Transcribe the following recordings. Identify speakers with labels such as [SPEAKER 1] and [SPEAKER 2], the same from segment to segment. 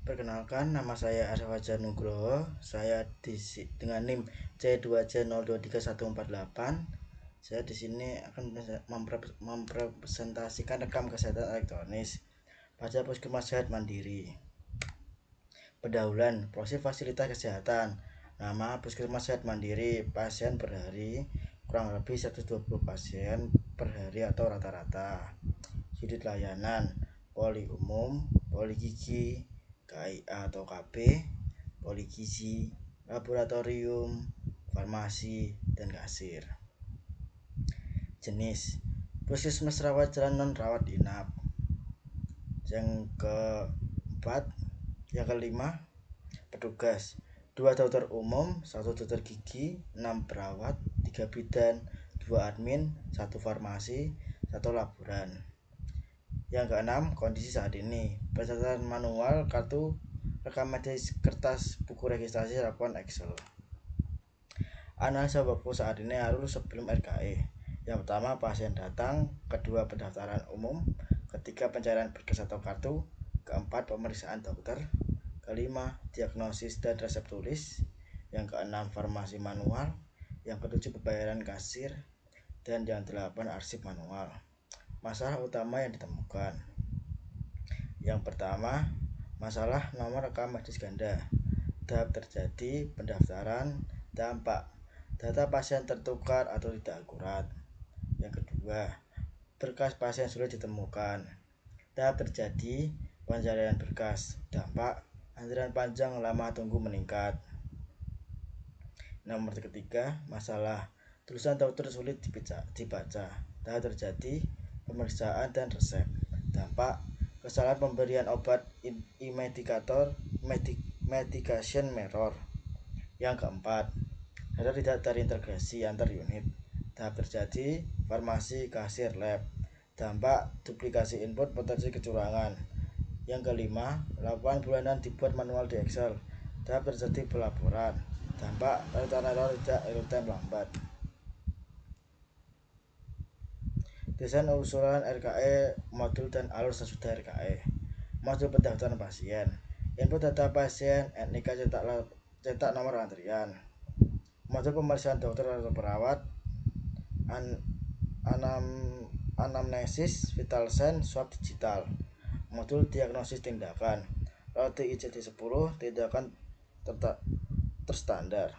[SPEAKER 1] Perkenalkan, nama saya Arif Fajar Nugroho. Saya dengan NIM C2C023148. Saya di sini akan mempresentasikan rekam kesehatan elektronis pada Puskesmas Sehat Mandiri. Pendahuluan proses fasilitas kesehatan. Nama Puskesmas Sehat Mandiri, pasien per hari kurang lebih 120 pasien per hari atau rata-rata. Sudut layanan poli umum, poli gigi, KIA atau KB, poli gizi, laboratorium, farmasi, dan kasir. Jenis puskesmas rawat jalan non rawat inap. Yang keempat, yang kelima, petugas 2 dokter umum, 1 dokter gigi, 6 perawat, 3 bidan, 2 admin, 1 farmasi, 1 laboran. Yang keenam, kondisi saat ini pencatatan manual kartu rekam medis kertas buku registrasi laporan Excel. Analisa waktu saat ini harus sebelum RKE. Yang pertama, pasien datang. Kedua, pendaftaran umum. Ketiga, pencairan berkas atau kartu. Keempat, pemeriksaan dokter. Kelima, diagnosis dan resep tulis. Yang keenam, farmasi manual. Yang ketujuh, pembayaran kasir. Dan yang delapan, arsip manual. Masalah utama yang ditemukan. Yang pertama, masalah nomor rekam medis ganda. Tahap terjadi pendaftaran, dampak data pasien tertukar atau tidak akurat. Yang kedua, berkas pasien sulit ditemukan. Tahap terjadi pencarian berkas, dampak antrian panjang, lama tunggu meningkat. Nomor ketiga, masalah tulisan dokter sulit dibaca. Tahap terjadi pemeriksaan dan resep. Dampak kesalahan pemberian obat medication error. Yang keempat, data tidak terintegrasi antar unit. Tahap terjadi farmasi, kasir, lab. Dampak duplikasi input, potensi kecurangan. Yang kelima, laporan bulanan dibuat manual di Excel. Tahap terjadi pelaporan. Dampak return error, tidak real time, lambat. Desain usulan RKE, modul dan alur sesudah RKE. Modul pendaftaran pasien. Input data pasien, NIK cetak nomor antrian. Modul pemeriksaan dokter atau perawat, anamnesis, vital sign, swab digital. Modul diagnosis tindakan, roti ICD-10, tindakan terstandar.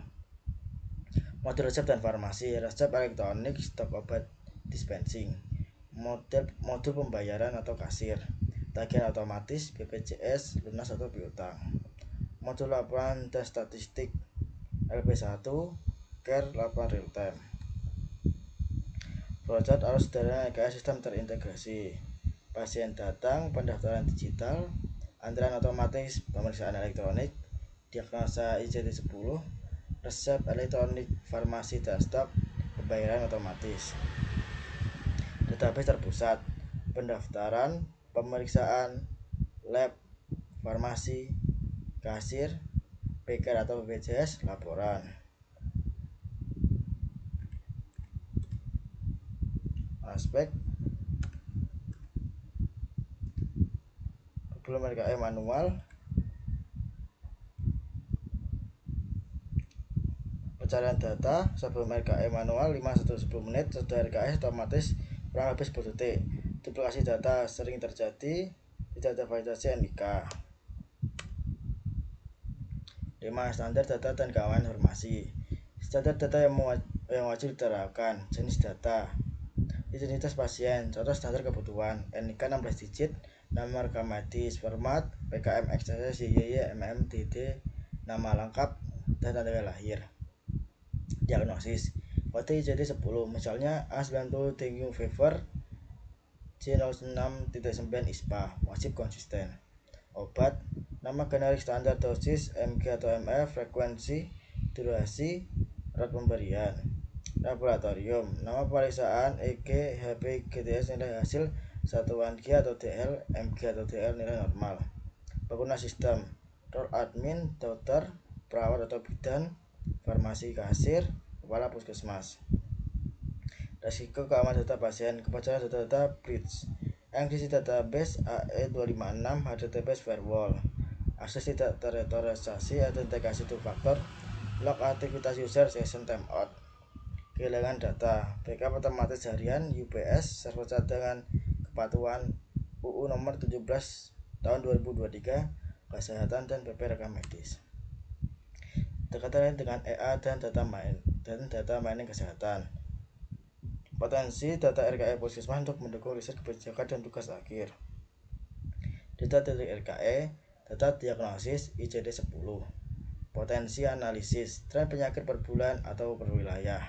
[SPEAKER 1] Modul resep dan farmasi, resep elektronik, stok obat dispensing. Modul pembayaran atau kasir, tagihan otomatis, BPJS, lunas atau piutang. Modul laporan dan statistik, LP1, care, laporan real time. Flowchart arus sederhana RKE sistem terintegrasi. Pasien datang, pendaftaran digital, antrian otomatis, pemeriksaan elektronik, diagnosa ICD-10, resep elektronik, farmasi dan stok, pembayaran otomatis. Database terpusat, pendaftaran, pemeriksaan, lab, farmasi, kasir, PKR atau BPJS, laporan. Aspek sebelum RKE manual, pencarian data sebelum RKE manual 5-10 menit, setelah RKE otomatis kurang lebih 10 detik. Duplikasi data sering terjadi, tidak ada validasi NIK. 5. Standar data dan keamanan informasi. Standar data yang wajib diterapkan. Jenis data, identitas pasien, contoh standar kebutuhan, NIK 16 digit, nama rekam medis, format, PKM, XSS, YY, MM, DD, nama lengkap, dan tanggal lahir. Diagnosis, kode ICD-10, misalnya A90 dengue fever, C06.9 ISPA, wajib konsisten. Obat, nama generik, standar, dosis, mg atau ml, frekuensi, durasi, route pemberian. Laboratorium, nama pemeriksaan, EG, HP, GTS, nilai hasil, satuan G atau DL, MG atau DL, nilai normal. Pengguna sistem, role admin, dokter, perawat atau bidan, farmasi, kasir, kepala puskesmas. Resiko keamanan data pasien, kebocoran data breach, NCC database AE256, HTTPS firewall, akses tidak terautorisasi, autentikasi two factor, log aktivitas user, session timeout. Kehilangan data, backup otomatis harian, UPS, server cadangan kepatuhan UU nomor 17 tahun 2023, kesehatan dan PP rekam medis. Terkait dengan EA dan data mining kesehatan. Potensi data RKE Puskesmas untuk mendukung riset kebijakan dan tugas akhir. Data dari RKE, data diagnosis ICD-10. Potensi analisis, tren penyakit per bulan atau per wilayah.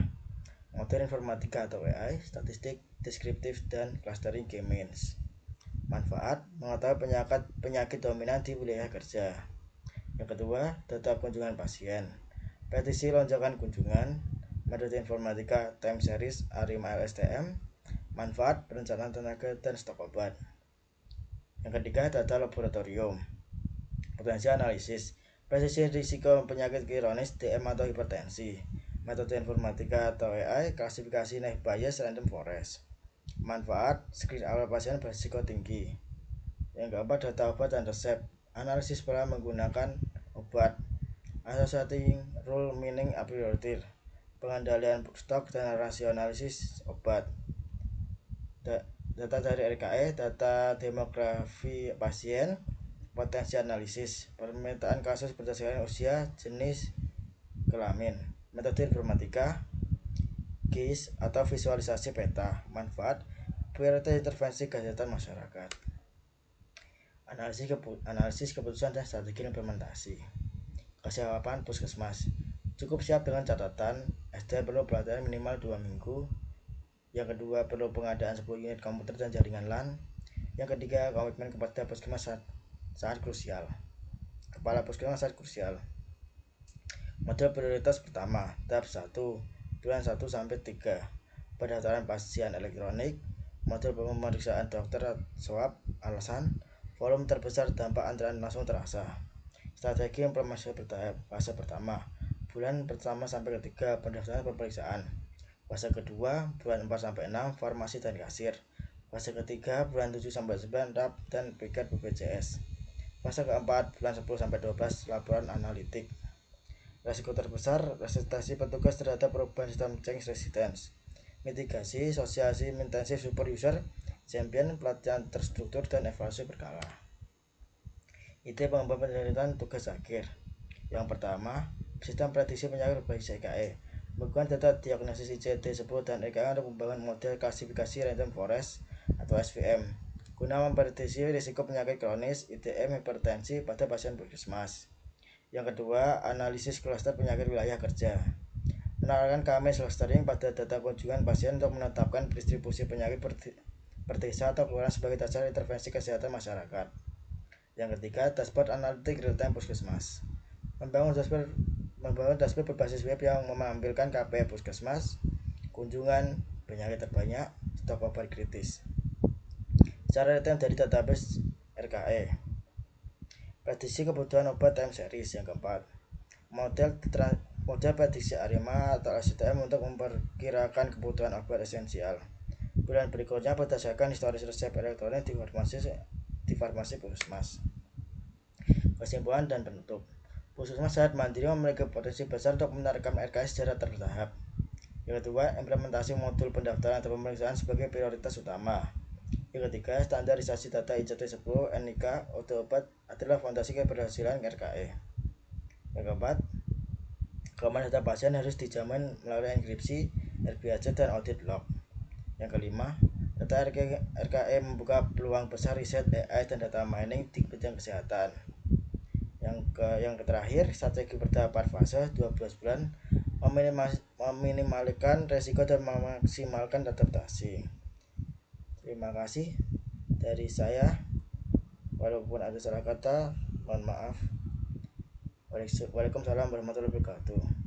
[SPEAKER 1] Model informatika atau AI, statistik, deskriptif, dan clustering K-means. Manfaat, mengetahui penyakit dominan di wilayah kerja. Yang kedua, data kunjungan pasien. Petisi lonjakan kunjungan, metode informatika time series ARIMA LSTM, manfaat perencanaan tenaga dan stok obat. Yang ketiga, data laboratorium. Potensi analisis, presisi risiko penyakit kronis DM atau hipertensi, metode informatika atau AI, klasifikasi naik bias random forest. Manfaat, screen awal pasien berisiko tinggi. Yang keempat, data obat dan resep, analisis pola menggunakan obat, associating rule meaning a priori, pengendalian stok dan rasionalisis obat. Data dari RKE, data demografi pasien, potensi analisis, permintaan kasus berdasarkan usia, jenis, kelamin, metode informatika, GIS atau visualisasi peta, manfaat, prioritas intervensi kesehatan masyarakat. Analisis keputusan dan strategi implementasi. Kesiapan puskesmas, cukup siap dengan catatan SDM perlu pelatihan minimal 2 minggu. Yang kedua, perlu pengadaan 10 unit komputer dan jaringan LAN. Yang ketiga, komitmen kepada puskesmas sangat krusial. Kepala puskesmas sangat krusial. Model prioritas pertama, tahap 1, bulan 1 sampai 3, pendaftaran pasien elektronik, model pemeriksaan dokter swab, alasan, volume terbesar, dampak antrean langsung terasa. Strategi implementasi bertahap, fase pertama, bulan pertama sampai ketiga, pendaftaran pemeriksaan. Fase kedua, bulan 4 sampai 6, farmasi dan kasir. Fase ketiga, bulan 7 sampai 9, RAP dan piket BPJS. Fase keempat, bulan 10 sampai 12, laporan analitik. Risiko terbesar, resistensi petugas terhadap perubahan sistem change resistance. Mitigasi, sosialisasi intensif super user, champion, pelatihan terstruktur, dan evaluasi berkala. Ide pengembangan penelitian tugas akhir. Yang pertama, sistem prediksi penyakit berbasis RKE. Menggunakan data diagnosis ICD-10 dan RKE untuk membangun model klasifikasi random forest atau SVM guna memprediksi risiko penyakit kronis, ITM, hipertensi pada pasien puskesmas. Yang kedua, analisis klaster penyakit wilayah kerja. Menerapkan KMS clustering pada data kunjungan pasien untuk menetapkan distribusi penyakit per desa atau kelurahan sebagai dasar intervensi kesehatan masyarakat. Yang ketiga, dashboard analitik real-time puskesmas. Membangun dashboard berbasis web yang menampilkan KPI puskesmas, kunjungan, penyakit terbanyak, stok obat kritis. Cara real-time dari database RKE. Prediksi kebutuhan obat time series. Yang keempat, model prediksi ARIMA atau LSTM untuk memperkirakan kebutuhan obat esensial. Bulan berikutnya berdasarkan historis resep elektronik di farmasi puskesmas. Kesimpulan dan penutup. Puskesmas sehat mandiri memiliki potensi besar untuk menerapkan RKE secara bertahap. Yang kedua, implementasi modul pendaftaran atau pemeriksaan sebagai prioritas utama. Yang ketiga, standarisasi data ICD-10, NIK, obat adalah fondasi keberhasilan RKE. Yang keempat, keamanan data pasien harus dijamin melalui enkripsi, RBAC, dan audit log. Yang kelima, data RKE membuka peluang besar riset AI dan data mining di bidang kesehatan. Yang terakhir, strategi bertahap fase 12 bulan meminimalkan resiko dan memaksimalkan adaptasi. Terima kasih dari saya. Walaupun ada salah kata, mohon maaf. Waalaikumsalam warahmatullahi wabarakatuh.